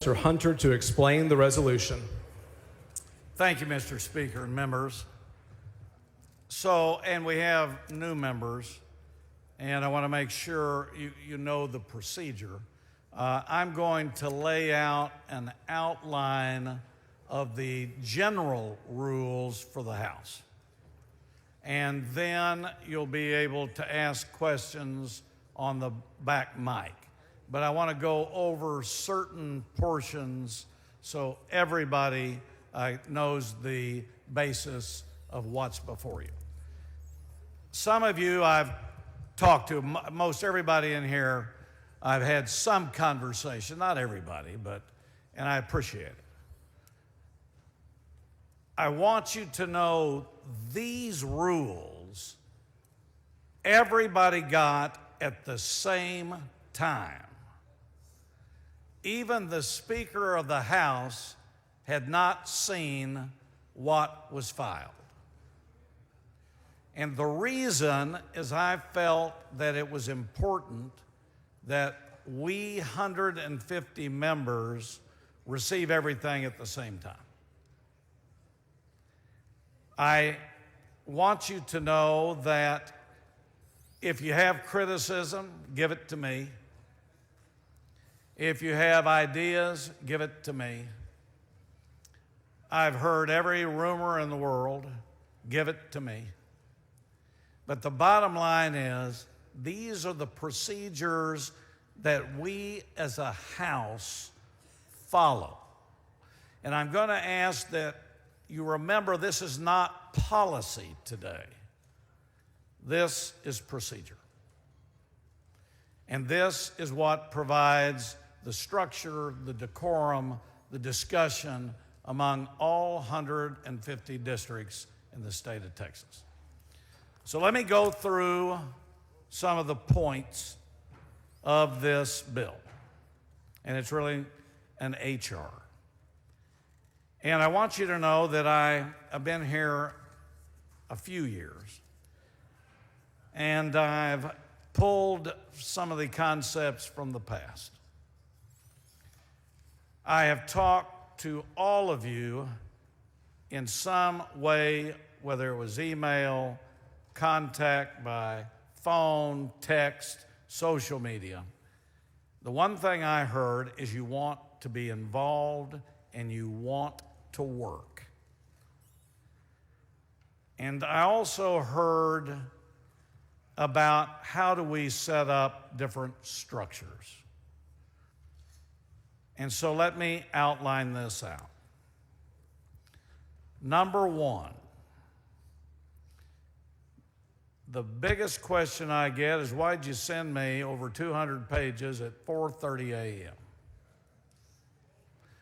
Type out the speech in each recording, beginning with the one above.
Mr. Hunter to explain the resolution. Thank you, Mr. Speaker and members. And we have new members, and I want to make sure you know the procedure. I'm going to lay out an outline of the general rules for the House. And then you'll be able to ask questions on the back mic. But I want to go over certain portions so everybody knows the basis of what's before you. Some of you I've talked to, most everybody in here, I've had some conversation, not everybody, and I appreciate it. I want you to know these rules everybody got at the same time. Even the Speaker of the House had not seen what was filed. And the reason is I felt that it was important that we 150 members receive everything at the same time. I want you to know that if you have criticism, give it to me. If you have ideas, give it to me. I've heard every rumor in the world, give it to me. But the bottom line is, these are the procedures that we as a House follow. And I'm going to ask that you remember this is not policy today. This is procedure. And this is what provides the structure, the decorum, the discussion among all 150 districts in the state of Texas. So let me go through some of the points of this bill. And it's really an HR. And I want you to know that I've been here a few years. And I've pulled some of the concepts from the past. I have talked to all of you in some way, whether it was email, contact by phone, text, social media. The one thing I heard is you want to be involved and you want to work. And I also heard about how do we set up different structures. And so let me outline this out. Number one, the biggest question I get is, why'd you send me over 200 pages at 4:30 a.m.?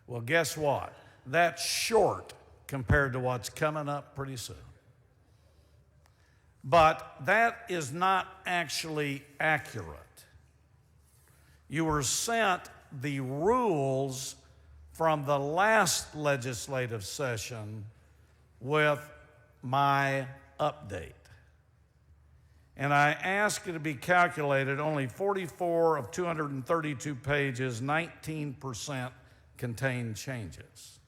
Well, guess what? That's short compared to what's coming up pretty soon. But that is not actually accurate. You were sent the rules from the last legislative session with my update. And I asked it to be calculated, only 44 of 232 pages, 19% contain changes.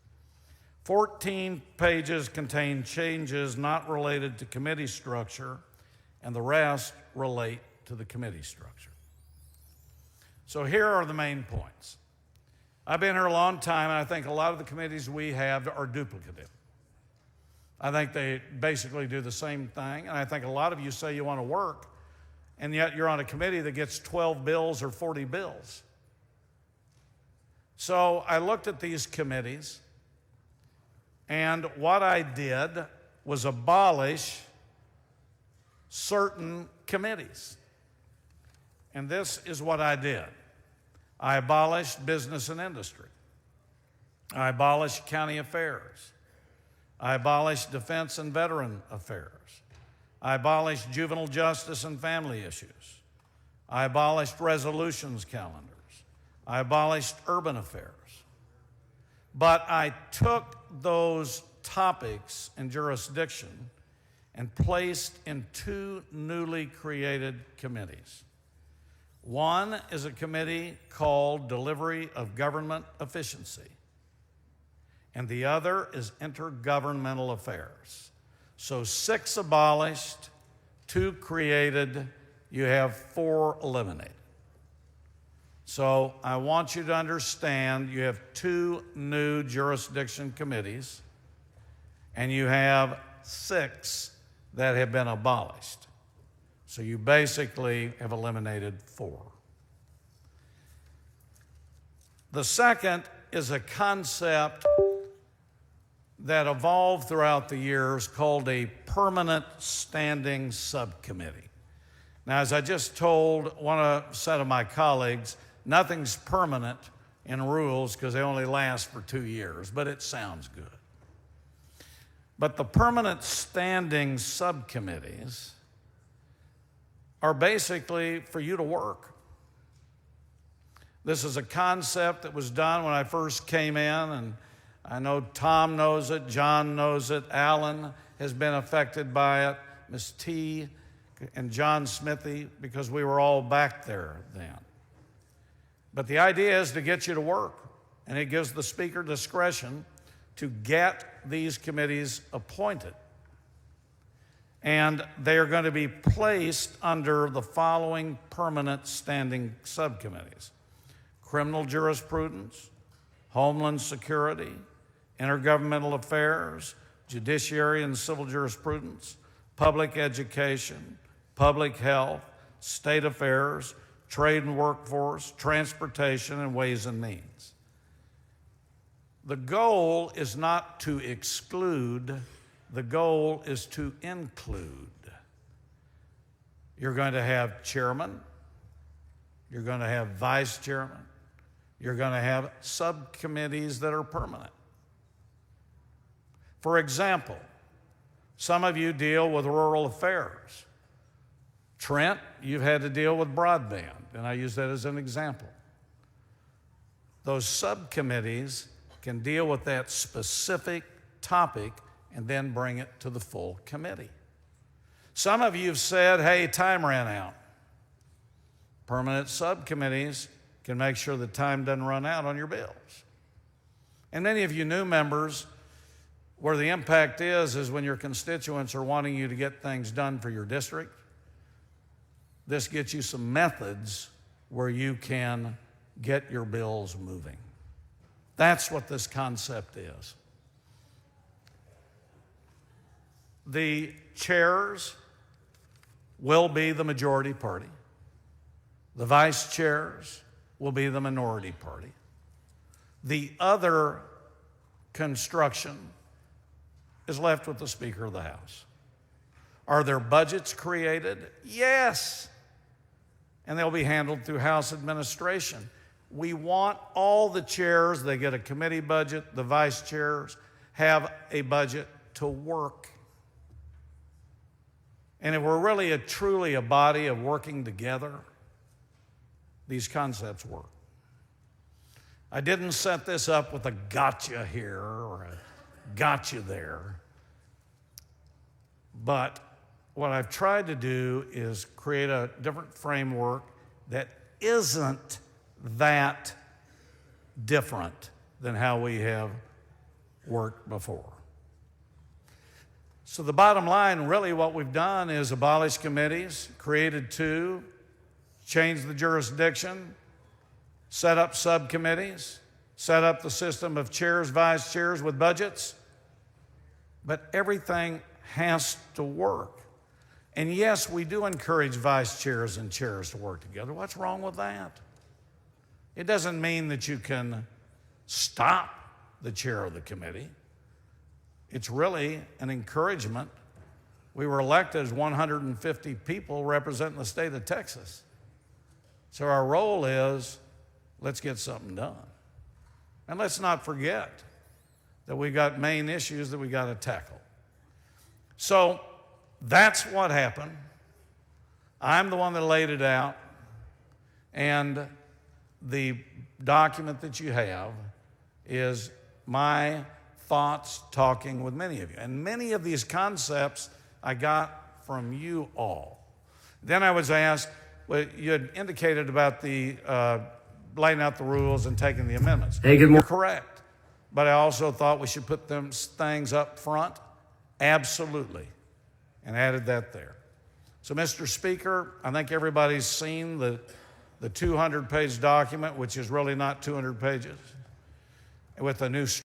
14 pages contain changes not related to committee structure, and the rest relate to the committee structure. So here are the main points. I've been here a long time, and I think a lot of the committees we have are duplicative. I think they basically do the same thing, and I think a lot of you say you want to work, and yet you're on a committee that gets 12 bills or 40 bills. So I looked at these committees, and what I did was abolish certain committees. And this is what I did. I abolished business and industry. I abolished county affairs. I abolished defense and veteran affairs. I abolished juvenile justice and family issues. I abolished resolutions calendars. I abolished urban affairs. But I took those topics and jurisdiction and placed in two newly created committees. One is a committee called Delivery of Government Efficiency, and the other is Intergovernmental Affairs. So 6 abolished, 2 created, you have 4 eliminated. So I want you to understand you have 2 new jurisdiction committees, and you have 6 that have been abolished. So you basically have eliminated 4. The second is a concept that evolved throughout the years called a permanent standing subcommittee. Now, as I just told one set of my colleagues, nothing's permanent in rules because they only last for 2 years, but it sounds good. But the permanent standing subcommittees are basically for you to work. This is a concept that was done when I first came in, and I know Tom knows it, John knows it, Alan has been affected by it, Miss T and John Smithy, because we were all back there then. But the idea is to get you to work, and it gives the speaker discretion to get these committees appointed. And they are going to be placed under the following permanent standing subcommittees: criminal jurisprudence, homeland security, intergovernmental affairs, judiciary and civil jurisprudence, public education, public health, state affairs, trade and workforce, transportation, and ways and means. The goal is not to exclude, the goal is to include. You're going to have chairman, you're going to have vice chairman, you're going to have subcommittees that are permanent. For example, some of you deal with rural affairs. Trent, you've had to deal with broadband, and I use that as an example. Those subcommittees can deal with that specific topic and then bring it to the full committee. Some of you have said, hey, time ran out. Permanent subcommittees can make sure the time doesn't run out on your bills. And many of you new members, where the impact is when your constituents are wanting you to get things done for your district, this gets you some methods where you can get your bills moving. That's what this concept is. The chairs will be the majority party. The vice chairs will be the minority party. The other construction is left with the Speaker of the House. Are there budgets created? Yes. And they'll be handled through House administration. We want all the chairs, they get a committee budget, the vice chairs have a budget to work. And if we're really truly a body of working together, these concepts work. I didn't set this up with a gotcha here or a gotcha there. But what I've tried to do is create a different framework that isn't that different than how we have worked before. So the bottom line, really what we've done is abolish committees, created 2, changed the jurisdiction, set up subcommittees, set up the system of chairs, vice chairs with budgets. But everything has to work. And yes, we do encourage vice chairs and chairs to work together. What's wrong with that? It doesn't mean that you can stop the chair of the committee. It's really an encouragement. We were elected as 150 people representing the state of Texas. So our role is, let's get something done. And let's not forget that we got main issues that we got to tackle. So that's what happened. I'm the one that laid it out. And the document that you have is my thoughts talking with many of you. And many of these concepts I got from you all. Then I was asked, Well, you had indicated about the laying out the rules and taking the amendments. Hey, good You're morning. correct. But I also thought we should put them things up front. Absolutely. And added that there. So, Mr. Speaker, I think everybody's seen the 200-page document, which is really not 200 pages, with a new